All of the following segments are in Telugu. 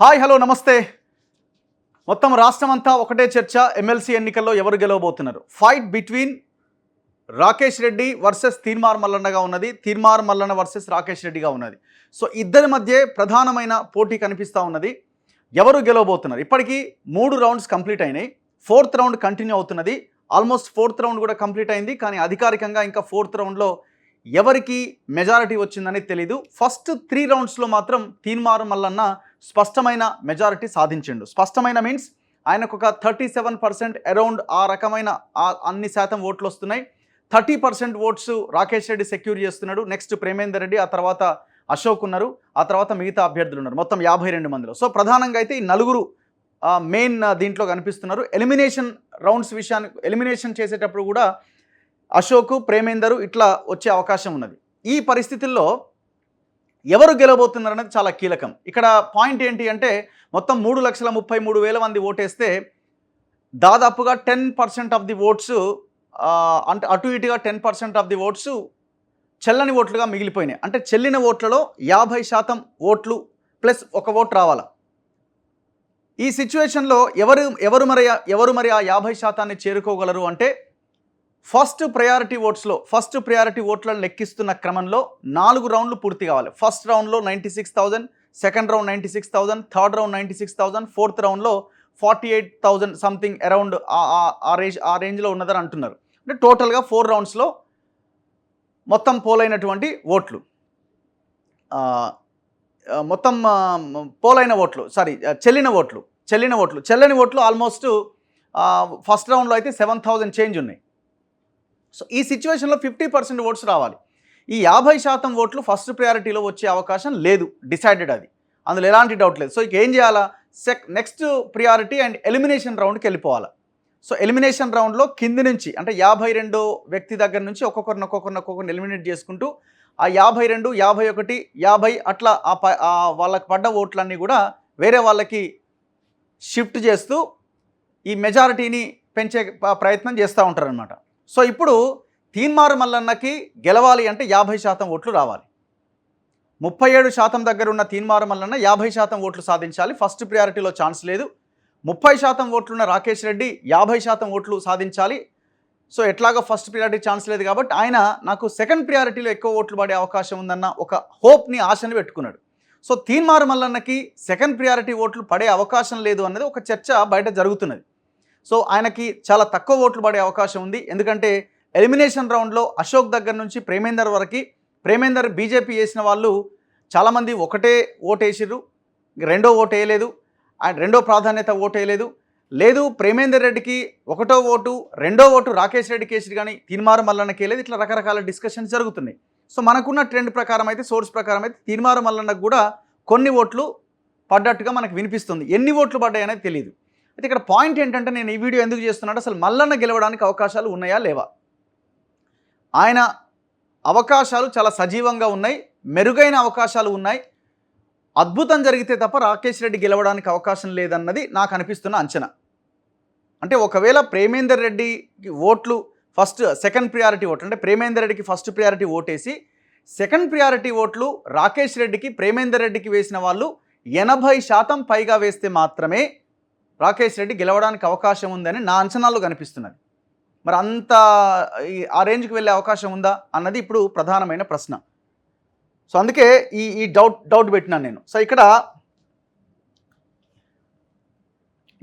హాయ్ హలో నమస్తే. మొత్తం రాష్ట్రమంతా ఒకటే చర్చ. ఎమ్మెల్సీ ఎన్నికల్లో ఎవరు గెలవబోతున్నారు? Fight between Rakesh Reddy versus Teenmar మల్లన్నగా ఉన్నది. తీన్మార్ మల్లన్న వర్సెస్ రాకేష్ రెడ్డిగా ఉన్నది. సో ఇద్దరి మధ్య ప్రధానమైన పోటీ కనిపిస్తూ ఉన్నది. ఎవరు గెలవబోతున్నారు? ఇప్పటికీ 3 రౌండ్స్ కంప్లీట్ అయినాయి. 4th రౌండ్ కంటిన్యూ అవుతున్నది. ఆల్మోస్ట్ 4th రౌండ్ కూడా కంప్లీట్ అయింది. కానీ అధికారికంగా ఇంకా 4th రౌండ్లో ఎవరికి మెజారిటీ వచ్చిందని తెలీదు. ఫస్ట్ 3 రౌండ్స్లో మాత్రం తీన్మార్ మల్లన్న స్పష్టమైన మెజారిటీ సాధించిండు. స్పష్టమైన మీన్స్ ఆయనకు ఒక 37% అరౌండ్ ఆ రకమైన అన్ని శాతం ఓట్లు వస్తున్నాయి. 30% ఓట్స్ రాకేష్ రెడ్డి సెక్యూర్ చేస్తున్నాడు. నెక్స్ట్ ప్రేమేందర్ రెడ్డి, ఆ తర్వాత అశోక్ ఉన్నారు, ఆ తర్వాత మిగతా అభ్యర్థులు ఉన్నారు. మొత్తం 52 మందిలో. సో ప్రధానంగా అయితే ఈ నలుగురు మెయిన్ దీంట్లో కనిపిస్తున్నారు. ఎలిమినేషన్ రౌండ్స్ విషయానికి ఎలిమినేషన్ చేసేటప్పుడు కూడా అశోక్, ప్రేమేందరు ఇట్లా వచ్చే అవకాశం ఉన్నది. ఈ పరిస్థితుల్లో ఎవరు గెలవబోతున్నారు అనేది చాలా కీలకం. ఇక్కడ పాయింట్ ఏంటి అంటే మొత్తం 3,33,000 మంది ఓటేస్తే దాదాపుగా 10% ఆఫ్ ది ఓట్స్ అంటే అటు ఇటుగా 10% ఆఫ్ ది ఓట్స్ చెల్లని ఓట్లుగా మిగిలిపోయినాయి. అంటే చెల్లిన ఓట్లలో 50% ఓట్లు ప్లస్ ఒక ఓటు రావాలా. ఈ సిచ్యువేషన్లో ఎవరు మరి ఆ 50% చేరుకోగలరు అంటే ఫస్ట్ ప్రయారిటీ ఓట్లను లెక్కిస్తున్న క్రమంలో 4 రౌండ్లు పూర్తి కావాలి. ఫస్ట్ రౌండ్లో 96,000, second round 96,000, third round 96,000, 4th రౌండ్లో 48,000 సంథింగ్ అరౌండ్ ఆ రేంజ్లో ఉన్నదని అంటున్నారు. అంటే టోటల్గా 4 రౌండ్స్లో మొత్తం పోలైనటువంటి ఓట్లు మొత్తం పోలైన ఓట్లు చెల్లని ఓట్లు ఆల్మోస్ట్ ఫస్ట్ రౌండ్లో అయితే 7,000 చేంజ్ ఉన్నాయి. సో ఈ సిచ్యువేషన్లో 50% ఓట్స్ రావాలి. ఈ 50% ఓట్లు ఫస్ట్ ప్రయారిటీలో వచ్చే అవకాశం లేదు. డిసైడెడ్ అది, అందులో ఎలాంటి డౌట్ లేదు. సో ఇక ఏం చేయాలా? నెక్స్ట్ ప్రియారిటీ అండ్ ఎలిమినేషన్ రౌండ్కి వెళ్ళిపోవాలి. సో ఎలిమినేషన్ రౌండ్లో కింది నుంచి అంటే 52 వ్యక్తి దగ్గర నుంచి ఒక్కొక్కరిని ఎలిమినేట్ చేసుకుంటూ ఆ 52, 51, 50 అట్లా వాళ్ళకి పడ్డ ఓట్లన్నీ కూడా వేరే వాళ్ళకి షిఫ్ట్ చేస్తూ ఈ మెజారిటీని పెంచే ప్రయత్నం చేస్తూ ఉంటారనమాట. సో ఇప్పుడు తీన్మార్ మల్లన్నకి గెలవాలి అంటే 50% ఓట్లు రావాలి. 37% దగ్గర ఉన్న తీన్మార్ మల్లన్న 50% ఓట్లు సాధించాలి. ఫస్ట్ ప్రియారిటీలో ఛాన్స్ లేదు. 30% ఓట్లున్న రాకేష్ రెడ్డి 50% ఓట్లు సాధించాలి. సో ఎట్లాగో ఫస్ట్ ప్రియారిటీ ఛాన్స్ లేదు కాబట్టి ఆయన నాకు సెకండ్ ప్రియారిటీలో ఎక్కువ ఓట్లు పడే అవకాశం ఉందన్న ఒక హోప్ని, ఆశని పెట్టుకున్నాడు. సో తీన్మార్ మల్లన్నకి సెకండ్ ప్రియారిటీ ఓట్లు పడే అవకాశం లేదు అన్నది ఒక చర్చ బయట జరుగుతున్నది. సో ఆయనకి చాలా తక్కువ ఓట్లు పడే అవకాశం ఉంది. ఎందుకంటే ఎలిమినేషన్ రౌండ్లో అశోక్ దగ్గర నుంచి ప్రేమేందర్ వరకు, ప్రేమేందర్ బీజేపీ వేసిన వాళ్ళు చాలామంది ఒకటే ఓటు వేసిర్రు, రెండో ఓటు వేయలేదు, అండ్ రెండో ప్రాధాన్యత ఓటు వేయలేదు. లేదు ప్రేమేందర్ రెడ్డికి ఒకటో ఓటు, రెండో ఓటు రాకేష్ రెడ్డికి వేసిరు కానీ తీన్మార్ మల్లన్నకి వేయలేదు. ఇట్లా రకరకాల డిస్కషన్స్ జరుగుతున్నాయి. సో మనకున్న ట్రెండ్ ప్రకారం అయితే, సోర్స్ ప్రకారం అయితే తీన్మార్ మల్లన్నకు కూడా కొన్ని ఓట్లు పడ్డట్టుగా మనకు వినిపిస్తుంది. ఎన్ని ఓట్లు పడ్డాయి అనేది తెలియదు. అయితే ఇక్కడ పాయింట్ ఏంటంటే నేను ఈ వీడియో ఎందుకు చేస్తున్నాను, అసలు మల్లన్న గెలవడానికి అవకాశాలు ఉన్నాయా లేవా? ఆయన అవకాశాలు చాలా సజీవంగా ఉన్నాయి, మెరుగైన అవకాశాలు ఉన్నాయి. అద్భుతం జరిగితే తప్ప రాకేష్ రెడ్డి గెలవడానికి అవకాశం లేదన్నది నాకు అనిపిస్తున్న అంచనా. అంటే ఒకవేళ ప్రేమేందర్ రెడ్డికి ఓట్లు సెకండ్ ప్రియారిటీ ఓట్లు అంటే ప్రేమేందర్ రెడ్డికి ఫస్ట్ ప్రియారిటీ ఓటేసి సెకండ్ ప్రియారిటీ ఓట్లు రాకేష్ రెడ్డికి, ప్రేమేందర్ రెడ్డికి వేసిన వాళ్ళు 80% పైగా వేస్తే మాత్రమే రాకేష్ రెడ్డి గెలవడానికి అవకాశం ఉందని నా అంచనాల్లో కనిపిస్తున్నది. మరి అంత ఆ రేంజ్కి వెళ్ళే అవకాశం ఉందా అన్నది ఇప్పుడు ప్రధానమైన ప్రశ్న. సో అందుకే ఈ డౌట్ పెట్టినాను నేను. సో ఇక్కడ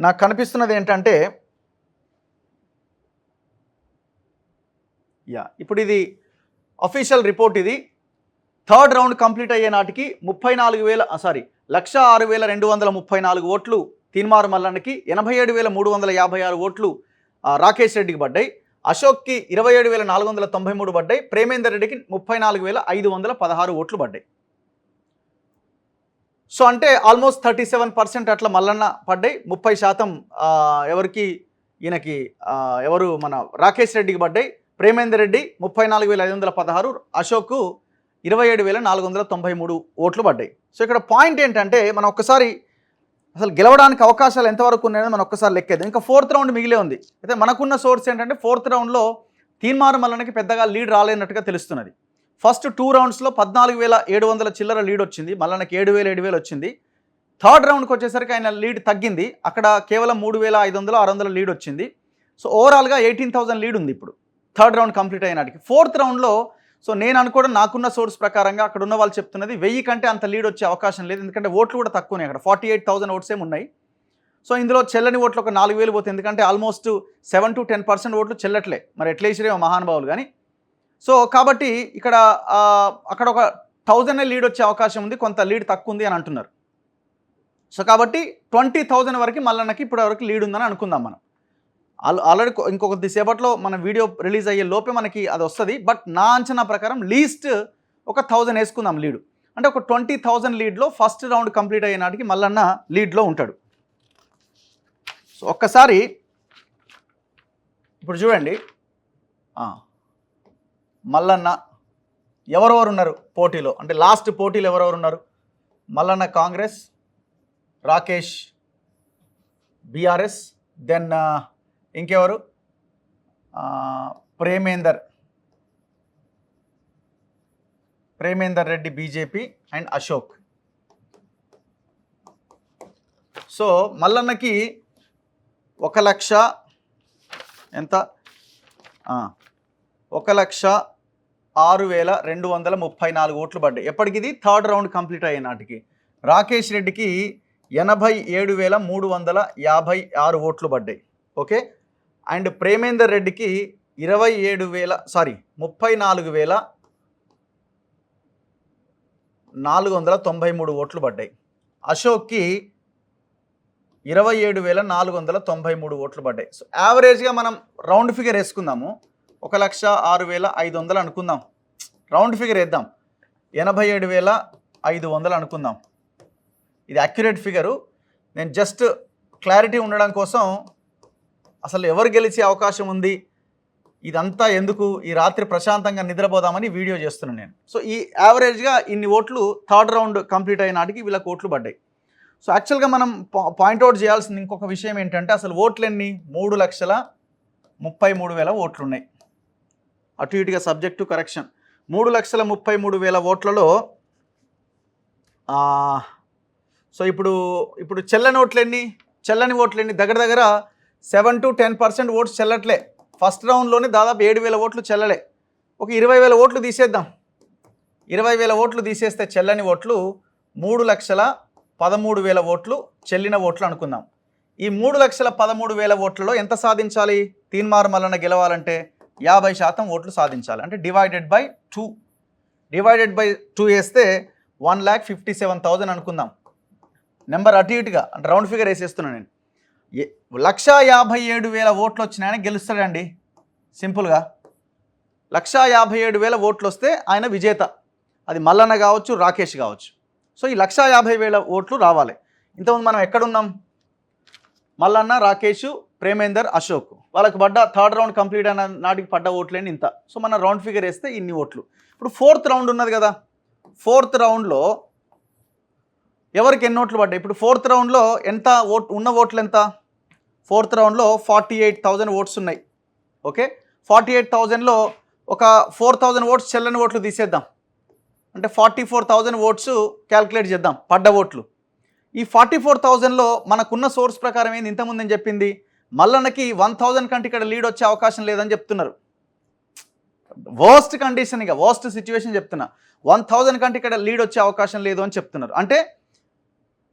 నాకు కనిపిస్తున్నది ఏంటంటే ఇప్పుడు ఇది అఫీషియల్ రిపోర్ట్. ఇది థర్డ్ రౌండ్ కంప్లీట్ అయ్యే నాటికి 1,06,234 ఓట్లు తీన్మార్ మల్లన్నకి, 87,356 ఓట్లు రాకేష్ రెడ్డికి పడ్డాయి. అశోక్కి 27,493 పడ్డాయి. ప్రేమేందర్ రెడ్డికి 34,516 ఓట్లు పడ్డాయి. సో అంటే ఆల్మోస్ట్ 37% అట్లా మల్లన్న పడ్డాయి. 30% ఎవరికి ఈయనకి ఎవరు మన రాకేష్ రెడ్డికి పడ్డాయి. ప్రేమేందర్ రెడ్డి 34,516, అశోక్ 27,493 ఓట్లు పడ్డాయి. సో ఇక్కడ పాయింట్ ఏంటంటే మనం ఒక్కసారి అసలు గెలవడానికి అవకాశాలు ఎంతవరకు ఉన్నాయని మనం ఒక్కసారి లెక్కేద్దాం. ఇంకా 4th రౌండ్ మిగిలే ఉంది. అయితే మనకున్న సోర్స్ ఏంటంటే 4th రౌండ్లో తీన్మార్ మల్లన్నకి పెద్దగా లీడ్ రాలేనట్టుగా తెలుస్తున్నది. ఫస్ట్ 2 రౌండ్స్లో 14,700 చిల్లర లీడ్ వచ్చింది. మల్లన్నకి 7,000 వచ్చింది. థర్డ్ రౌండ్కి వచ్చేసరికి ఆయన లీడ్ తగ్గింది, అక్కడ కేవలం 3,500 600 లీడ్ వచ్చింది. సో ఓవరాల్గా 18,000 లీడ్ ఉంది ఇప్పుడు థర్డ్ రౌండ్ కంప్లీట్ అయినాటికి. ఫోర్త్ రౌండ్లో సో నేను అనుకోవడం, నాకున్న సోర్స్ ప్రకారంగా అక్కడ ఉన్న వాళ్ళు చెప్తున్నది 1000 కంటే అంత లీడ్ వచ్చే అవకాశం లేదు, ఎందుకంటే ఓట్లు కూడా తక్కువనే, అక్కడ 48,000 ఓట్స్ ఏమి ఉన్నాయి. సో ఇందులో చెల్లని ఓట్లు ఒక 4,000 పోతుంది, ఎందుకంటే ఆల్మోస్ట్ 7 to 10% ఓట్లు చెల్లట్లే, మరి ఎట్లా వేసిరేమో మహానుభావులు కానీ. సో కాబట్టి ఇక్కడ అక్కడ ఒక 1000 లీడ్ వచ్చే అవకాశం ఉంది, కొంత లీడ్ తక్కువ ఉంది అని అంటున్నారు. సో కాబట్టి 20,000 వరకు మల్లన్నకి ఇప్పటి వరకు లీడ్ ఉందని అనుకుందాం మనం. ఆల్రెడీ ఇంకొక సేపట్లో మన వీడియో రిలీజ్ అయ్యే లోపే మనకి అది వస్తుంది. బట్ నా అంచనా ప్రకారం లీస్ట్ ఒక 1000 వేసుకుందాం లీడ్, అంటే ఒక 20,000 లీడ్లో ఫస్ట్ రౌండ్ కంప్లీట్ అయ్యే నాటికి మల్లన్న లీడ్లో ఉంటాడు. సో ఒక్కసారి ఇప్పుడు చూడండి, మల్లన్న ఎవరెవరు ఉన్నారు పోటీలో, అంటే లాస్ట్ పోటీలో ఎవరెవరు ఉన్నారు? మల్లన్న కాంగ్రెస్, రాకేష్ బీఆర్ఎస్, దెన్ ఇంకెవరు Premender Reddy BJP and Ashok. So మల్లన్నకి 1,06,234 ఓట్లు పడ్డాయి ఎప్పటికి, ఇది థర్డ్ రౌండ్ కంప్లీట్ అయ్యే నాటికి. రాకేష్ రెడ్డికి 87,356 ఓట్లు పడ్డాయి. ఓకే, అండ్ ప్రేమేందర్ రెడ్డికి 34,493 ఓట్లు పడ్డాయి. అశోక్కి 27,493 ఓట్లు పడ్డాయి. సో యావరేజ్గా మనం రౌండ్ ఫిగర్ వేసుకుందాము, 1,06,500 అనుకుందాం, రౌండ్ ఫిగర్ వేద్దాం, 87,500 అనుకుందాం. ఇది అక్యురేట్ ఫిగరు, నేను జస్ట్ క్లారిటీ ఉండడం కోసం అసలు ఎవరు గెలిచే అవకాశం ఉంది ఇదంతా ఎందుకు, ఈ రాత్రి ప్రశాంతంగా నిద్రపోదామని వీడియో చేస్తున్నాను నేను. సో ఈ యావరేజ్గా ఇన్ని ఓట్లు థర్డ్ రౌండ్ కంప్లీట్ అయిన నాటికి వీళ్ళకి ఓట్లు పడ్డాయి. సో యాక్చువల్గా మనం పాయింట్అవుట్ చేయాల్సింది ఇంకొక విషయం ఏంటంటే, అసలు ఓట్లు ఎన్ని? 3,33,000 ఓట్లు ఉన్నాయి, అటు ఇటుగా సబ్జెక్ట్ టు కరెక్షన్. 3,33,000 ఓట్లలో సో ఇప్పుడు చెల్లని ఓట్లు ఎన్ని? చెల్లని ఓట్లు ఎన్ని? దగ్గర 7 to 10% ఓట్స్ చెల్లట్లే. ఫస్ట్ రౌండ్లోనే దాదాపు 7,000 ఓట్లు చెల్లలే. ఒక 20,000 ఓట్లు తీసేద్దాం, 20,000 ఓట్లు తీసేస్తే చెల్లని ఓట్లు 3,13,000 ఓట్లు చెల్లిన ఓట్లు అనుకుందాం. ఈ 3,13,000 ఓట్లలో ఎంత సాధించాలి? తీన్మార్ మల్లన్న గెలవాలంటే 50% ఓట్లు సాధించాలి, అంటే డివైడెడ్ బై 2 వేస్తే 1,57,000 అనుకుందాం. నెంబర్ అటు ఇటుగా అంటే రౌండ్ ఫిగర్ వేసేస్తున్నాను నేను. 1,57,000 ఓట్లు వచ్చినాయని గెలుస్తాడండి, సింపుల్గా 1,57,000 ఓట్లు వస్తే ఆయన విజేత, అది మల్లన్న కావచ్చు, రాకేష్ కావచ్చు. సో ఈ 1,50,000 ఓట్లు రావాలి. ఇంతకుముందు మనం ఎక్కడున్నాం? మల్లన్న, రాకేష్, ప్రేమేందర్, అశోక్, వాళ్ళకి పడ్డ థర్డ్ రౌండ్ కంప్లీట్ అయిన నాటికి పడ్డ ఓట్లేని ఇంత. సో మన రౌండ్ ఫిగర్ వేస్తే ఇన్ని ఓట్లు. ఇప్పుడు ఫోర్త్ రౌండ్ ఉన్నది కదా, ఫోర్త్ రౌండ్లో ఎవరికి ఎన్ని ఓట్లు పడ్డాయి? ఇప్పుడు ఫోర్త్ రౌండ్లో ఎంత ఉన్న ఓట్లు ఎంత? ఫోర్త్ రౌండ్లో 48,000 ఓట్స్ ఉన్నాయి. ఓకే, 48,000లో ఒక 4,000 ఓట్స్ చెల్లని ఓట్లు తీసేద్దాం, అంటే 44,000 ఓట్స్ క్యాల్కులేట్ చేద్దాం పడ్డ ఓట్లు. ఈ 44,000లో మనకున్న సోర్స్ ప్రకారం ఏంది, ఇంతకుముందు నేను చెప్పింది, మల్లన్నకి 1,000 కంటే ఇక్కడ లీడ్ వచ్చే అవకాశం లేదని చెప్తున్నారు. వర్స్ట్ కండిషన్, ఇక వర్స్ట్ సిచ్యువేషన్ చెప్తున్నా, 1,000 కంటే ఇక్కడ లీడ్ వచ్చే అవకాశం లేదు అని చెప్తున్నారు. అంటే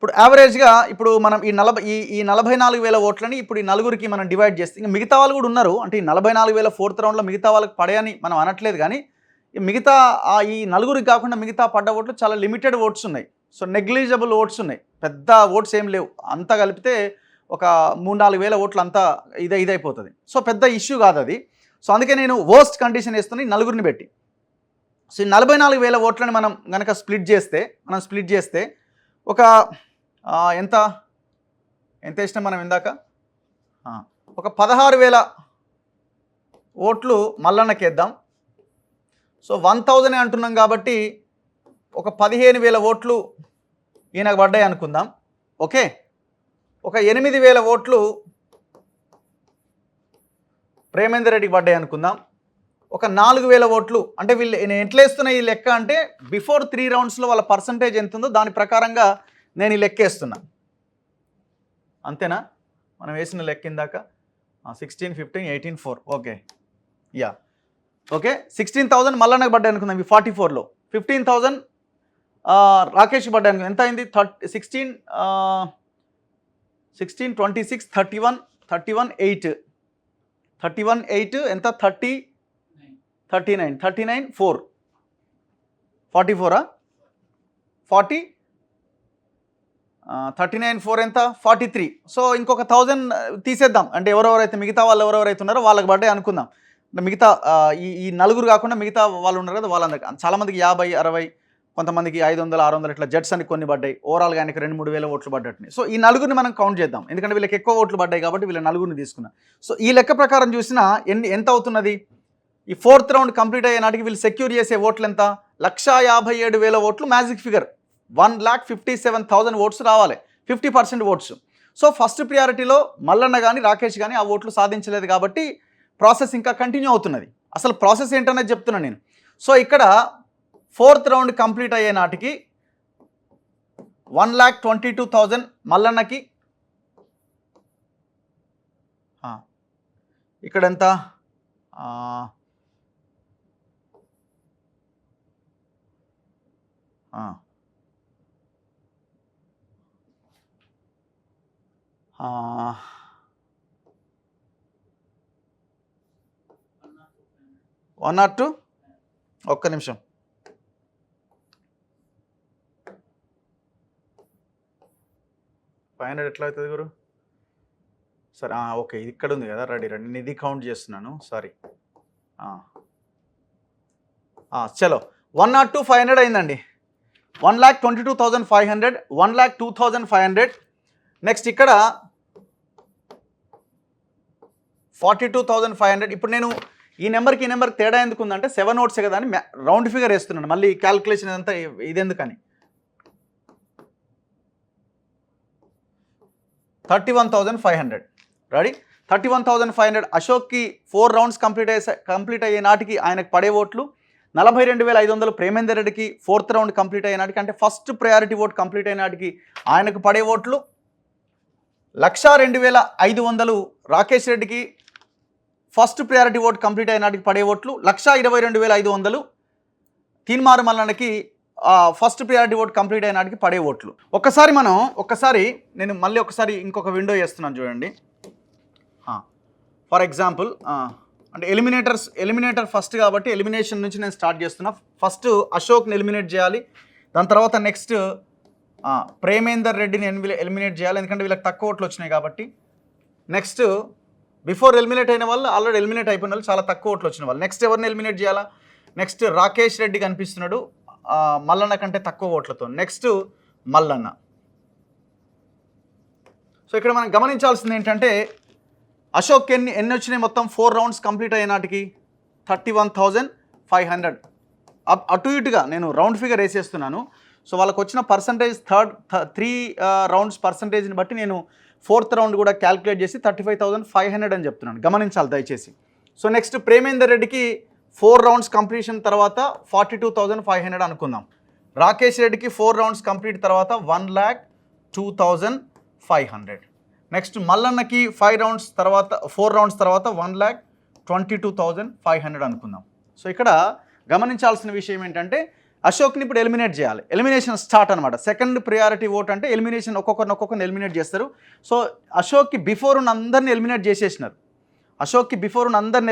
ఇప్పుడు యావరేజ్గా ఇప్పుడు మనం ఈ 44,000 ఓట్లని ఇప్పుడు ఈ నలుగురికి మనం డివైడ్ చేస్తే, ఇంకా మిగతా వాళ్ళు కూడా ఉన్నారు, అంటే ఈ 44,000 ఫోర్త్ రౌండ్లో మిగతా వాళ్ళకి పడాయని మనం అనట్లేదు, కానీ మిగతా ఈ నలుగురికి కాకుండా మిగతా పడ్డ ఓట్లు చాలా లిమిటెడ్ ఓట్స్ ఉన్నాయి. సో నెగ్లిజిబుల్ ఓట్స్ ఉన్నాయి, పెద్ద ఓట్స్ ఏం లేవు, అంతా కలిపితే ఒక 3,000-4,000 ఓట్లు అంతా ఇదైపోతుంది. సో పెద్ద ఇష్యూ కాదు అది. సో అందుకే నేను వర్స్ట్ కండిషన్ వేస్తున్నా ఈ నలుగురిని పెట్టి. సో ఈ 44,000 ఓట్లని మనం కనుక స్ప్లిట్ చేస్తే ఒక ఎంత ఇష్టం మనం ఇందాక ఒక 16,000 ఓట్లు మల్లన్నకి వేద్దాం. సో 1,000 అంటున్నాం కాబట్టి ఒక 15,000 ఓట్లు ఈయనకు పడ్డాయి అనుకుందాం. ఓకే, ఒక 8,000 ఓట్లు ప్రేమేందర్ రెడ్డికి పడ్డాయి అనుకుందాం. ఒక 4,000 ఓట్లు, అంటే వీళ్ళు నేను ఎట్లా వేస్తున్నా ఈ లెక్క అంటే బిఫోర్ 3 రౌండ్స్లో వాళ్ళ పర్సంటేజ్ ఎంత ఉందో దాని ప్రకారంగా నేను ఈ లెక్కేస్తున్నా, అంతేనా? మనం వేసిన లెక్క ఇందాక 16, 15, 18, 4. Okay, yeah, okay. 16,000 మల్లన్నకు పడ్డాయి అనుకుందాం ఈ 44లో. 15,000 రాకేష్ పడ్డాయి అనుకుందాం. ఎంత అయింది? 16, 26, 31, 8. 31, 8 ఎంత? 39, 4. 44 40, 39, 4 ఎంత? 43. సో ఇంకొక 1000 తీసేద్దాం. అంటే ఎవరెవరైతే మిగతా వాళ్ళు ఎవరెవరైతే ఉన్నారో వాళ్ళకి పడ్డాయి అనుకుందాం. మిగతా ఈ నలుగురు కాకుండా మిగతా వాళ్ళు ఉన్నారు కదా, వాళ్ళందరికీ చాలామందికి 50, 60, కొంతమందికి 500, 600 ఇట్లా జడ్స్ అని కొన్ని పడ్డాయి. ఓవరాల్గా ఆయనకి 2-3 వేల ఓట్లు పడ్డట్టుని. సో ఈ నలుగురిని మనం కౌంట్ చేద్దాం, ఎందుకంటే వీళ్ళకి ఎక్కువ ఓట్లు పడ్డాయి కాబట్టి వీళ్ళ నలుగురిని తీసుకున్నాం. సో ఈ లెక్క ప్రకారం చూసినా ఎంత అవుతున్నది? ఈ 4th రౌండ్ కంప్లీట్ అయ్యే నాటికి వీళ్ళు సెక్యూర్ చేసే ఓట్లు ఎంత? 1,57,000 ఓట్లు. మ్యాజిక్ ఫిగర్ 1,57,000 ఓట్స్ రావాలి, 50% ఓట్స్. సో ఫస్ట్ ప్రియారిటీలో మల్లన్న కానీ రాకేష్ కానీ ఆ ఓట్లు సాధించలేదు కాబట్టి ప్రాసెస్ ఇంకా కంటిన్యూ అవుతున్నది. అసలు ప్రాసెస్ ఏంటనేది చెప్తున్నాను నేను. సో ఇక్కడ 4th రౌండ్ కంప్లీట్ అయ్యే నాటికి 1,22,000 మల్లన్నకి, ఇక్కడ ఎంత? 102. ఒక్క నిమిషం. ఫైవ్ ఎట్లా అవుతుంది గురు? సరే, ఓకే, ఇది ఇక్కడ ఉంది కదా, రెడీ నేను ఇది కౌంట్ చేస్తున్నాను, సారీ. చలో 102, 500 అయిందండి. 1,22,500, 1,02,500. నెక్స్ట్ ఇక్కడ 42,500. ఇప్పుడు నేను ఈ నెంబర్కి తేడా ఎందుకు ఉందంటే 7 ఓట్సే కదా అని రౌండ్ ఫిగర్ వేస్తున్నాను. మళ్ళీ క్యాల్కులేషన్ అంతా ఇదెందుకని. 31,500 రెడీ. 31,500. అశోక్కి 4 రౌండ్స్ కంప్లీట్ అయ్యే నాటికి ఆయనకు పడే ఓట్లు 42,500. ప్రేమేందర్ రెడ్డికి 4th రౌండ్ కంప్లీట్ అయ్యే నాటికి, అంటే ఫస్ట్ ప్రయారిటీ ఓట్ కంప్లీట్ అయిన నాటికి ఆయనకు పడే ఓట్లు 1,02,500. రాకేష్ రెడ్డికి ఫస్ట్ ప్రయారిటీ ఓట్ కంప్లీట్ అయిన నాటికి పడే ఓట్లు 1,22,500. తీన్మారు మల్లన్నకి ఫస్ట్ ప్రియారిటీ ఓట్ కంప్లీట్ అయిన నాటికి పడే ఓట్లు. నేను మళ్ళీ ఒకసారి ఇంకొక విండో చేస్తున్నాను చూడండి. ఫర్ ఎగ్జాంపుల్ అంటే ఎలిమినేటర్ ఫస్ట్ కాబట్టి ఎలిమినేషన్ నుంచి నేను స్టార్ట్ చేస్తున్నా. ఫస్ట్ అశోక్ని ఎలిమినేట్ చేయాలి, దాని తర్వాత నెక్స్ట్ ప్రేమేందర్ రెడ్డిని ఎలిమినేట్ చేయాలి, ఎందుకంటే వీళ్ళకి తక్కువ ఓట్లు వచ్చినాయి కాబట్టి. నెక్స్ట్ బిఫోర్ ఎలిమినేట్ అయిన వాళ్ళు, ఆల్రెడీ ఎలిమినేట్ అయిపోయిన వాళ్ళు, చాలా తక్కువ ఓట్లు వచ్చిన వాళ్ళు. నెక్స్ట్ ఎవరిని ఎలిమినేట్ చేయాలా? నెక్స్ట్ రాకేష్ రెడ్డి కనిపిస్తున్నాడు మల్లన్న కంటే తక్కువ ఓట్లతో. నెక్స్ట్ మల్లన్న. సో ఇక్కడ మనం గమనించాల్సింది ఏంటంటే అశోక్ ఎన్ని వచ్చినాయి మొత్తం 4 రౌండ్స్ కంప్లీట్ అయ్యే నాటికి? 31,500. అటు ఇటుగా నేను రౌండ్ ఫిగర్ వేసేస్తున్నాను. సో వాళ్ళకు వచ్చిన పర్సంటేజ్ 3 రౌండ్స్ పర్సంటేజ్ని బట్టి నేను 4th రౌండ్ కూడా క్యాల్కులేట్ చేసి 35,500 అని చెప్తున్నాను, గమనించాలి దయచేసి. సో నెక్స్ట్ ప్రేమేందర్ రెడ్డికి 4 రౌండ్స్ కంప్లీషన్ తర్వాత 42,500 అనుకుందాం. రాకేష్ రెడ్డికి 4 రౌండ్స్ కంప్లీట్ తర్వాత 1,02,500. నెక్స్ట్ మల్లన్నకి 4 రౌండ్స్ తర్వాత 1,22,500 అనుకుందాం. సో ఇక్కడ గమనించాల్సిన విషయం ఏంటంటే అశోక్ని ఇప్పుడు ఎలిమినేట్ చేయాలి. ఎలిమినేషన్ స్టార్ట్ అనమాట. సెకండ్ ప్రియారిటీ ఓట్ అంటే ఎలిమినేషన్, ఒక్కొక్కరిని ఎలిమినేట్ చేస్తారు. సో అశోక్కి బిఫోర్ ఉన్న అందరిని ఎలిమినేట్ చేసేసినారు.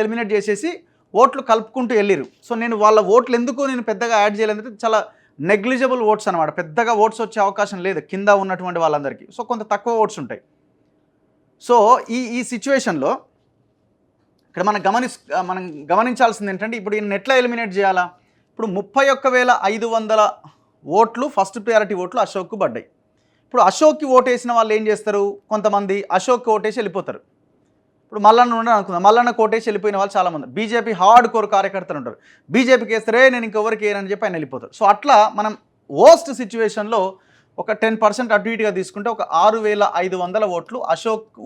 ఎలిమినేట్ చేసేసి ఓట్లు కలుపుకుంటూ వెళ్ళిరు. సో నేను వాళ్ళ ఓట్లు ఎందుకు నేను పెద్దగా యాడ్ చేయలేదంటే చాలా నెగ్లిజిబుల్ ఓట్స్ అనమాట. పెద్దగా ఓట్స్ వచ్చే అవకాశం లేదు కింద ఉన్నటువంటి వాళ్ళందరికీ. సో కొంత తక్కువ ఓట్స్ ఉంటాయి. సో ఈ సిచ్యువేషన్లో ఇక్కడ మనం గమనించాల్సింది ఏంటంటే ఇప్పుడు ఈయన ఎట్లా ఎలిమినేట్ చేయాలా? ఇప్పుడు 31,500 ఓట్లు ఫస్ట్ ప్రియారిటీ ఓట్లు అశోక్కు పడ్డాయి. ఇప్పుడు అశోక్కి ఓటేసిన వాళ్ళు ఏం చేస్తారు? కొంతమంది అశోక్కి ఓటేసి వెళ్ళిపోతారు. ఇప్పుడు మల్లన్న ఉండని అనుకుందాం, మల్లన్న కోటేసి వెళ్ళిపోయిన వాళ్ళు చాలామంది బీజేపీ హార్డ్ కోర్ కార్యకర్తలు ఉంటారు. బీజేపీకి వేస్తారే నేను ఇంకెవరికి వేయనని చెప్పి ఆయన వెళ్ళిపోతారు. సో అట్లా మనం వర్స్ట్ సిచ్యువేషన్లో ఒక 10% అటు ఇటుగా తీసుకుంటే ఒక 6,500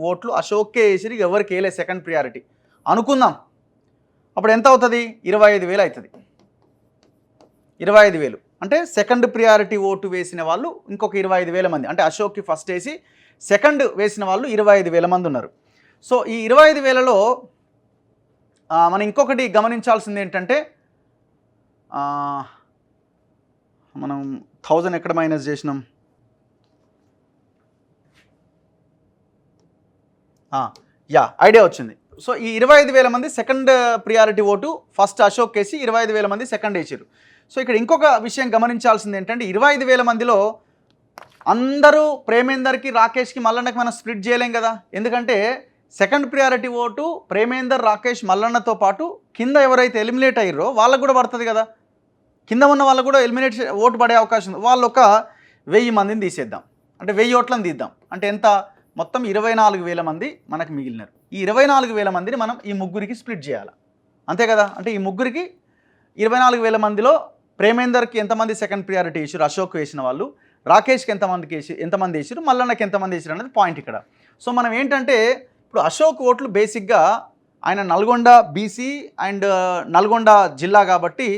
ఓట్లు అశోక్కే వేసి ఎవరికి వేయలే సెకండ్ ప్రియారిటీ అనుకుందాం. అప్పుడు ఎంత అవుతుంది? 25,000 అవుతుంది. 25,000 అంటే సెకండ్ ప్రియారిటీ ఓటు వేసిన వాళ్ళు ఇంకొక 25,000 మంది, అంటే అశోక్కి ఫస్ట్ వేసి సెకండ్ వేసిన వాళ్ళు 25,000 మంది ఉన్నారు. సో ఈ 25,000లో మనం ఇంకొకటి గమనించాల్సింది ఏంటంటే మనం 1000 ఎక్కడ మైనస్ చేసినాం, ఐడియా వచ్చింది. సో ఈ 25,000 మంది second priority vote first Ashok వేసి 25,000 మంది సెకండ్ వేసారు. సో ఇక్కడ ఇంకొక విషయం గమనించాల్సింది ఏంటంటే 25,000 మందిలో అందరూ ప్రేమేందర్కి రాకేష్కి మల్లన్నకి మనం స్ప్లిట్ చేయలేం కదా, ఎందుకంటే second priority vote Premender Rakesh మల్లన్నతో పాటు కింద ఎవరైతే ఎలిమినేట్ అయ్యారో వాళ్ళకు కూడా పడుతుంది కదా, కింద ఉన్న వాళ్ళకు కూడా ఎలిమినేట్ ఓటు పడే అవకాశం ఉంది. వాళ్ళు ఒక 1000 మందిని తీసేద్దాం, అంటే 1000 ఓట్లను తీద్దాం, అంటే ఎంత మొత్తం 24,000 మంది మనకు మిగిలినారు. ఈ 24,000 మందిని మనం ఈ ముగ్గురికి స్ప్లిట్ చేయాలి, అంతే కదా. అంటే ఈ ముగ్గురికి 24,000 మందిలో ప్రేమేందర్కి ఎంతమంది సెకండ్ ప్రియారిటీ వేసారు, అశోక్ వేసిన వాళ్ళు, రాకేష్కి ఎంతమంది వేసారు, మల్లన్నకి ఎంతమంది వేసారు అనేది పాయింట్ ఇక్కడ. సో మనం ఏంటంటే ఇప్పుడు అశోక్ ఓట్లు బేసిక్గా ఆయన నల్గొండ బీసీ అండ్ నల్గొండ జిల్లా కాబట్టి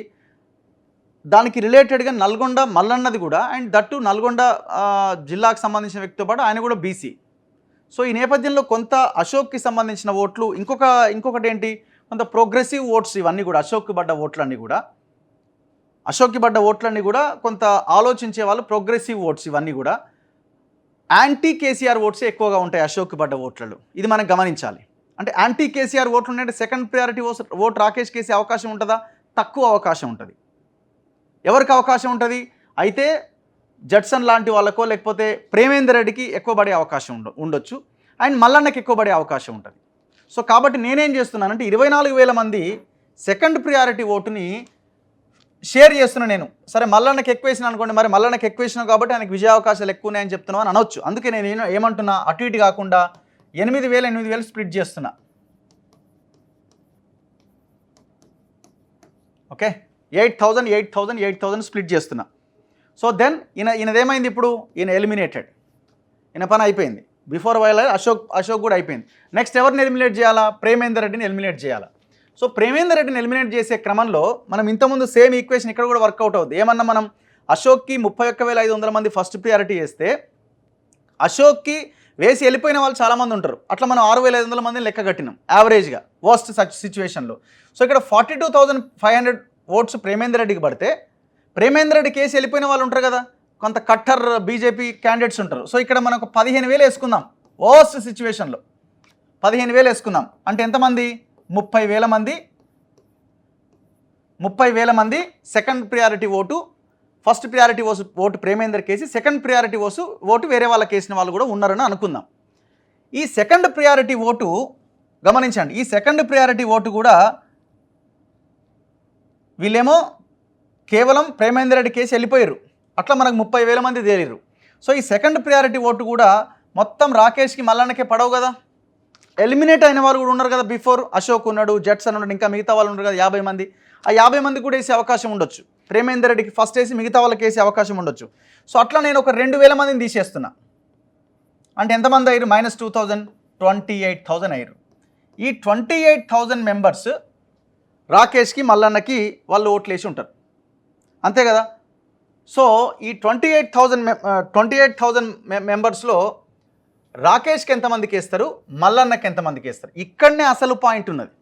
దానికి రిలేటెడ్గా నల్గొండ మల్లన్నది కూడా, అండ్ దట్టు నల్గొండ జిల్లాకు సంబంధించిన వ్యక్తితో పాటు ఆయన కూడా బీసీ. సో ఈ నేపథ్యంలో కొంత అశోక్కి సంబంధించిన ఓట్లు, ఇంకొకటి ఏంటి, కొంత ప్రోగ్రెసివ్ ఓట్స్, ఇవన్నీ కూడా అశోక్కి పడ్డ ఓట్లన్నీ కూడా కొంత ఆలోచించే వాళ్ళు ప్రోగ్రెసివ్ ఓట్స్, ఇవన్నీ కూడా యాంటీ కేసీఆర్ ఓట్స్ ఎక్కువగా ఉంటాయి అశోక్కి పడ్డ ఓట్లలో. ఇది మనం గమనించాలి. అంటే యాంటీ కేసీఆర్ ఓట్లు ఉన్నాయంటే సెకండ్ ప్రయారిటీ ఓట్ రాకేష్కి వేసే అవకాశం ఉంటుందా, తక్కువ అవకాశం ఉంటుంది. ఎవరికి అవకాశం ఉంటుంది అయితే జడ్సన్ లాంటి వాళ్ళకో లేకపోతే ప్రేమేందర్ రెడ్డికి ఎక్కువ పడే అవకాశం ఉండొచ్చు, అండ్ మల్లన్నకి ఎక్కువ పడే అవకాశం ఉంటుంది. సో కాబట్టి నేనేం చేస్తున్నానంటే 24,000 మంది సెకండ్ ప్రియారిటీ ఓటుని షేర్ చేస్తున్నా నేను. సరే మల్లన్నకి ఎక్కువ వేసిన అనుకోండి, మరి మల్లన్నకి ఎక్కువ వేసినావు కాబట్టి ఆయనకి విజయ అవకాశాలు ఎక్కువ ఉన్నాయని చెప్తున్నావు అని అనొచ్చు. అందుకే నేను ఏమంటున్నా, అటు ఇటు కాకుండా 8,000 స్ప్లిట్ చేస్తున్నా. ఓకే, 8,000 స్ప్లిట్ చేస్తున్నా. సో దెన్ ఈయనదేమైంది, ఇప్పుడు ఈయన ఎలిమినేటెడ్, ఈయన పని అయిపోయింది. బిఫోర్ వైల్ అశోక్ కూడా అయిపోయింది. నెక్స్ట్ ఎవరిని ఎలిమినేట్ చేయాలా, ప్రేమేందర్ రెడ్డిని ఎలిమినేట్ చేయాలా. సో ప్రేమేందర్ రెడ్డిని ఎలిమినేట్ చేసే క్రమంలో మనం ఇంతకుముందు సేమ్ ఈక్వేషన్ ఇక్కడ కూడా వర్కౌట్ అవుతుంది. ఏమన్నా మనం అశోక్కి 31,500 మంది ఫస్ట్ ప్రియారిటీ వేస్తే అశోక్కి వేసి వెళ్ళిపోయిన వాళ్ళు చాలామంది ఉంటారు. అట్లా మనం 6,500 మందిని లెక్క కట్టినాం యావరేజ్గా వర్స్ట్ సిచ్యువేషన్లో. సో ఇక్కడ 42,500 ఓట్స్ ప్రేమేందర్ రెడ్డికి పడితే ప్రేమేందర్ రెడ్డి కేసు వెళ్ళిపోయిన వాళ్ళు ఉంటారు కదా, కొంత కట్టర్ బీజేపీ క్యాండిడేట్స్ ఉంటారు. సో ఇక్కడ మనం ఒక 15,000 వేసుకుందాం, వర్స్ట్ సిచ్యువేషన్లో 15,000 వేసుకుందాం. అంటే ఎంతమంది, 30,000 మంది second priority vote, first priority vote Premender కేసి సెకండ్ ప్రియారిటీ ఓటు వేరే వాళ్ళకి వేసిన వాళ్ళు కూడా ఉన్నారని అనుకుందాం. ఈ సెకండ్ ప్రియారిటీ ఓటు గమనించండి, ఈ సెకండ్ ప్రియారిటీ ఓటు కూడా వీళ్ళేమో కేవలం ప్రేమేందర్ రెడ్డి కేసు వెళ్ళిపోయారు, అట్లా మనకు 30,000 మంది తేలిరు. సో ఈ సెకండ్ ప్రియారిటీ ఓటు కూడా మొత్తం రాకేష్కి మల్లన్నకే పడవు కదా, ఎలిమినేట్ అయిన వాళ్ళు కూడా ఉన్నారు కదా. బిఫోర్ అశోక్ ఉన్నాడు, జడ్సన్ ఉన్నాడు, ఇంకా మిగతా వాళ్ళు ఉన్నారు కదా 50 మంది. ఆ 50 మంది కూడా వేసే అవకాశం ఉండొచ్చు, ప్రేమేందర్ రెడ్డికి ఫస్ట్ వేసి మిగతా వాళ్ళకి వేసే అవకాశం ఉండొచ్చు. సో అట్లా నేను ఒక 2,000 మందిని తీసేస్తున్నా. అంటే ఎంతమంది అయ్యారు, -2,000, 28,000 అయ్యారు. ఈ 28,000 మెంబర్స్ రాకేష్కి మల్లన్నకి వాళ్ళు ఓట్లు వేసి ఉంటారు, అంతే కదా. సో ఈ 28,000 మెంబర్స్లో రాకేష్కి ఎంతమందికి వేస్తారు, మల్లన్నకి ఎంతమందికి వేస్తారు, ఇక్కడనే అసలు పాయింట్ ఉన్నది.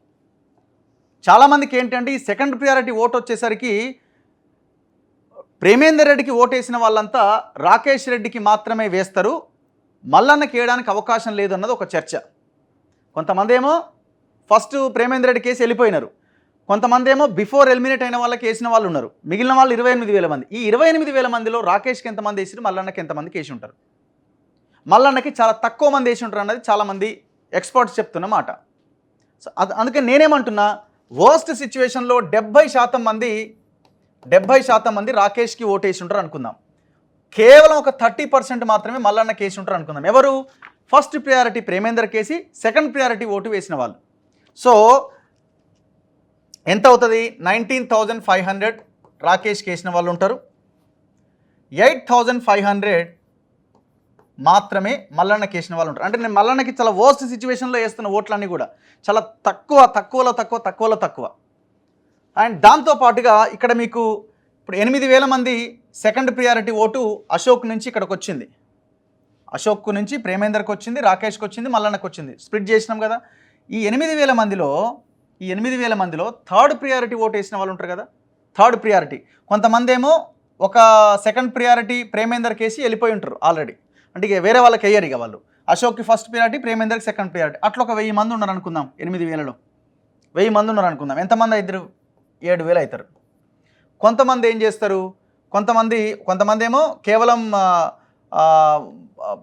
చాలామందికి ఏంటంటే ఈ సెకండ్ ప్రియారిటీ ఓటు వచ్చేసరికి ప్రేమేందర్ రెడ్డికి ఓటు వేసిన వాళ్ళంతా రాకేష్ రెడ్డికి మాత్రమే వేస్తారు, మల్లన్నకి వేయడానికి అవకాశం లేదు అన్నది ఒక చర్చ. కొంతమంది ఏమో ఫస్ట్ ప్రేమేందర్ రెడ్డి కేసు వెళ్ళిపోయినారు, కొంతమంది ఏమో బిఫోర్ ఎలిమినేట్ అయిన వాళ్ళకి వేసిన వాళ్ళు ఉన్నారు, మిగిలిన వాళ్ళు 28,000 మంది. ఈ 28,000 మందిలో రాకేష్కి ఎంతమంది వేసారు, మల్లన్నకి ఎంతమందికి వేసి ఉంటారు, మల్లన్నకి చాలా తక్కువ మంది వేసి ఉంటారు అన్నది చాలామంది ఎక్స్పర్ట్స్ చెప్తున్న మాట. సో అందుకే నేనేమంటున్నా, వర్స్ట్ సిచ్యువేషన్లో 70% మంది రాకేష్కి ఓటు వేసి ఉంటారు అనుకుందాం, కేవలం ఒక 30% మాత్రమే మల్లన్న కేసు ఉంటారు అనుకుందాం. ఎవరు, ఫస్ట్ ప్రియారిటీ ప్రేమేందర్ కేసి సెకండ్ ప్రియారిటీ ఓటు వేసిన వాళ్ళు. సో ఎంత అవుతుంది, 19,500 రాకేష్కి వేసిన వాళ్ళు ఉంటారు, 8,500 మాత్రమే మల్లన్నకి వేసిన వాళ్ళు ఉంటారు. అంటే నేను మల్లన్నకి చాలా వర్స్ట్ సిచ్యువేషన్లో వేస్తున్న ఓట్లన్నీ కూడా చాలా తక్కువలో తక్కువ. అండ్ దాంతోపాటుగా ఇక్కడ మీకు ఇప్పుడు 8,000 మంది సెకండ్ ప్రియారిటీ ఓటు అశోక్ నుంచి ఇక్కడికి వచ్చింది. అశోక్ నుంచి ప్రేమేందర్కి వచ్చింది, రాకేష్కి వచ్చింది, మల్లన్నకు వచ్చింది. స్ప్లిట్ చేసినాం కదా. ఈ 8,000 మందిలో థర్డ్ ప్రియారిటీ ఓటు వేసిన వాళ్ళు ఉంటారు కదా. థర్డ్ ప్రియారిటీ కొంతమంది ఏమో ఒక సెకండ్ ప్రియారిటీ ప్రేమేందర్కి వేసి వెళ్ళిపోయి ఉంటారు ఆల్రెడీ. అంటే ఇక వేరే వాళ్ళకి వేయరు. ఇక వాళ్ళు అశోక్కి ఫస్ట్ ప్రియారిటీ, ప్రేమేందర్కి సెకండ్ ప్రియారిటీ. అట్లా ఒక 1000 మంది ఉన్నారు అనుకుందాం. 8,000లో 1000 మంది ఉన్నారు అనుకుందాం. ఎంతమంది అవుతారు? 7,000 అవుతారు. కొంతమంది ఏం చేస్తారు, కొంతమంది ఏమో కేవలం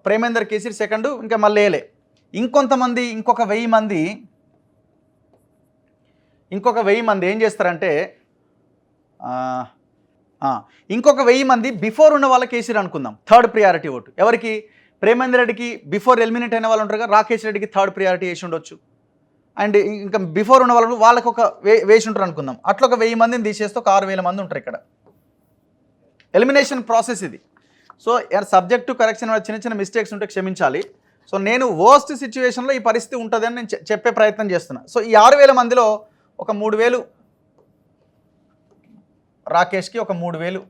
ప్రేమేందర్ కేసరి సెకండ్, ఇంకా మళ్ళీ వేయలే. ఇంకొంతమంది ఇంకొక 1000 మంది ఏం చేస్తారంటే ఇంకొక 1000 మంది బిఫోర్ ఉన్న వాళ్ళకి వేసిరు అనుకుందాం థర్డ్ ప్రియారిటీ ఓటు. ఎవరికి? ప్రేమేందర్ రెడ్డికి బిఫోర్ ఎలిమినేట్ అయిన వాళ్ళు ఉంటారు కదా, రాకేష్ రెడ్డికి థర్డ్ ప్రియారిటీ వేసి ఉండొచ్చు. అండ్ ఇంకా బిఫోర్ ఉన్న వాళ్ళకి ఒక వేసి ఉంటారు అనుకుందాం. అట్లా ఒక 1000 మందిని తీసేస్తే ఒక 6,000 మంది ఉంటారు ఇక్కడ. ఎలిమినేషన్ ప్రాసెస్ ఇది. సో సబ్జెక్ట్ టు కరెక్షన్ చిన్న మిస్టేక్స్ ఉంటే క్షమించాలి. సో నేను వర్స్ట్ సిచ్యువేషన్లో ఈ పరిస్థితి ఉంటుందని నేను చెప్పే ప్రయత్నం చేస్తున్నా. సో ఈ 6,000 మందిలో ఒక 3,000 రాకేష్కి, ఒక 3,000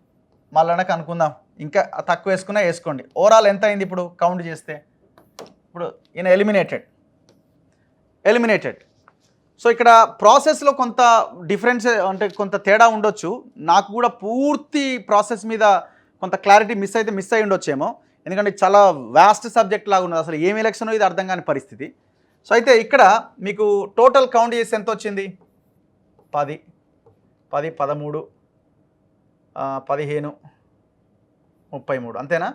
మల్లన్నకి అనుకుందాం. ఇంకా తక్కువ వేసుకున్నా వేసుకోండి. ఓవరాల్ ఎంత అయింది ఇప్పుడు కౌంట్ చేస్తే? ఇప్పుడు ఈయన ఎలిమినేటెడ్. సో ఇక్కడ ప్రాసెస్లో కొంత డిఫరెన్స్, అంటే కొంత తేడా ఉండొచ్చు. నాకు కూడా పూర్తి ప్రాసెస్ మీద కొంత క్లారిటీ మిస్ అయి ఉండొచ్చేమో. ఎందుకంటే చాలా వాస్ట్ సబ్జెక్ట్ లాగా ఉన్నది. అసలు ఏం ఎలక్షనో ఇది అర్థం కాని పరిస్థితి. సో అయితే ఇక్కడ మీకు టోటల్ కౌంట్ చేసి ఎంత వచ్చింది? 10, 13, 15, 33 అంతేనా?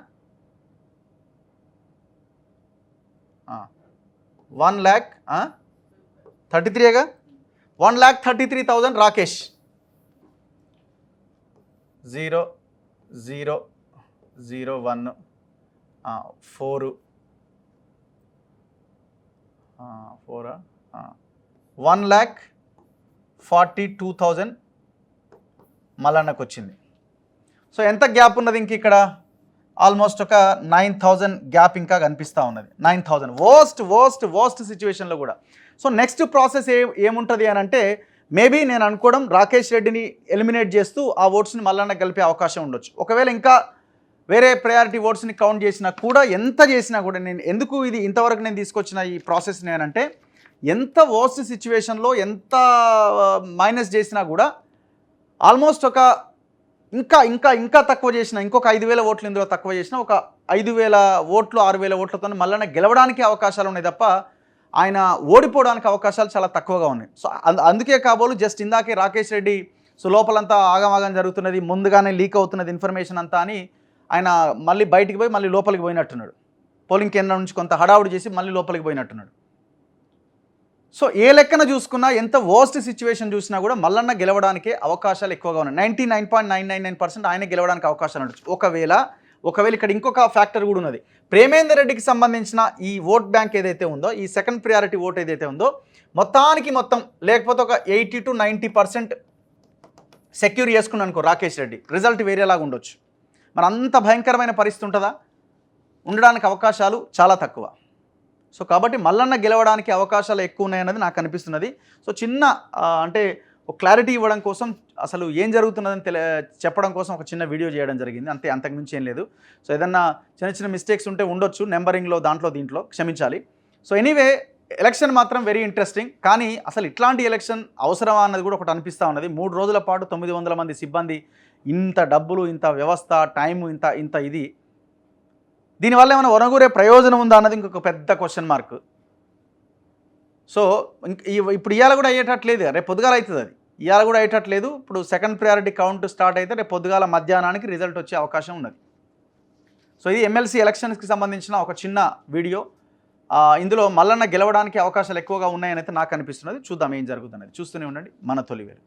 1,33,000గా 1,33,000 రాకేష్. 0, 0, 0, 1, 4, 1,42,000 మల్లన్నకు వచ్చింది. సో ఎంత గ్యాప్ ఉన్నది ఇంక ఇక్కడ? ఆల్మోస్ట్ ఒక 9,000 గ్యాప్ ఇంకా కనిపిస్తూ ఉన్నది. 9,000 వర్స్ట్ సిచ్యువేషన్లో కూడా. సో నెక్స్ట్ ప్రాసెస్ ఏముంటుంది అని అంటే, మేబీ నేను అనుకోవడం రాకేష్ రెడ్డిని ఎలిమినేట్ చేస్తూ ఆ ఓట్స్ని మల్లన్న కలిపే అవకాశం ఉండొచ్చు. ఒకవేళ ఇంకా వేరే ప్రయారిటీ ఓట్స్ని కౌంట్ చేసినా కూడా, ఎంత చేసినా కూడా, నేను ఎందుకు ఇది ఇంతవరకు నేను తీసుకొచ్చిన ఈ ప్రాసెస్ నేనంటే, ఎంత వర్స్ట్ సిచ్యువేషన్లో ఎంత మైనస్ చేసినా కూడా ఆల్మోస్ట్ ఒక ఇంకా తక్కువ చేసిన, ఇంకొక 5,000 ఓట్లు ఇందులో తక్కువ చేసిన, ఒక 5,000 ఓట్లు 6,000 ఓట్లతో మల్లన్న గెలవడానికి అవకాశాలు ఉన్నాయి తప్ప ఆయన ఓడిపోవడానికి అవకాశాలు చాలా తక్కువగా ఉన్నాయి. సో అందుకే కాబోలు జస్ట్ ఇందాకే రాకేష్ రెడ్డి సో లోపలంతా ఆగమాగం జరుగుతున్నది, ముందుగానే లీక్ అవుతున్నది ఇన్ఫర్మేషన్ అంతా అని ఆయన మళ్ళీ బయటికి పోయి మళ్ళీ లోపలికి పోయినట్టున్నాడు. పోలింగ్ కేంద్రం నుంచి కొంత హడావుడి చేసి మళ్ళీ లోపలికి పోయినట్టున్నాడు. సో ఏ లెక్కన చూసుకున్నా, ఎంత వర్స్ట్ సిచ్యువేషన్ చూసినా కూడా మల్లన్న గెలవడానికే అవకాశాలు ఎక్కువగా ఉన్నాయి. 99.999% ఆయన గెలవడానికి అవకాశాలు ఉండొచ్చు. ఒకవేళ ఇక్కడ ఇంకొక ఫ్యాక్టర్ కూడా ఉన్నది. ప్రేమేందర్ రెడ్డికి సంబంధించిన ఈ ఓట్ బ్యాంక్ ఏదైతే ఉందో, ఈ సెకండ్ ప్రియారిటీ ఓట్ ఏదైతే ఉందో, మొత్తం లేకపోతే ఒక 80 to 90% సెక్యూర్ చేసుకున్నాను అనుకో రాకేష్ రెడ్డి, రిజల్ట్ వేరేలాగా ఉండొచ్చు. మరి అంత భయంకరమైన పరిస్థితి ఉంటుందా? ఉండడానికి అవకాశాలు చాలా తక్కువ. సో కాబట్టి మల్లన్న గెలవడానికి అవకాశాలు ఎక్కువ ఉన్నాయన్నది నాకు అనిపిస్తున్నది. సో చిన్న అంటే ఒక క్లారిటీ ఇవ్వడం కోసం, అసలు ఏం జరుగుతున్నదని చెప్పడం కోసం ఒక చిన్న వీడియో చేయడం జరిగింది అంతే, అంతకుమించి ఏం లేదు. సో ఏదన్నా చిన్న మిస్టేక్స్ ఉంటే ఉండొచ్చు నెంబరింగ్లో, దీంట్లో క్షమించాలి. సో ఎనీవే ఎలక్షన్ మాత్రం వెరీ ఇంట్రెస్టింగ్. కానీ అసలు ఇట్లాంటి ఎలక్షన్ అవసరమా అన్నది కూడా ఒకటి అనిపిస్తూ ఉన్నది. 3 రోజుల పాటు 900 మంది సిబ్బంది, ఇంత డబ్బులు, ఇంత వ్యవస్థ, టైము, ఇంత ఇది, దీనివల్ల ఏమైనా ఒనగూరే ప్రయోజనం ఉందా అన్నది ఇంకొక పెద్ద క్వశ్చన్ మార్క్. సో ఇప్పుడు ఇవాళ కూడా అయ్యేటట్లేదు, రేపు పొద్దుగాల అవుతుంది. అది ఇవాళ కూడా అయ్యేటట్లేదు. ఇప్పుడు సెకండ్ ప్రయారిటీ కౌంట్ స్టార్ట్ అయితే రేపు పొద్దుగాల మధ్యాహ్నానికి రిజల్ట్ వచ్చే అవకాశం ఉన్నది. సో ఇది ఎమ్మెల్సీ ఎలక్షన్స్కి సంబంధించిన ఒక చిన్న వీడియో. ఇందులో మల్లన్న గెలవడానికి అవకాశాలు ఎక్కువగా ఉన్నాయని అయితే నాకు అనిపిస్తున్నది. చూద్దాం ఏం జరుగుతున్నది. చూస్తూనే ఉండండి మన తొలి వేలు.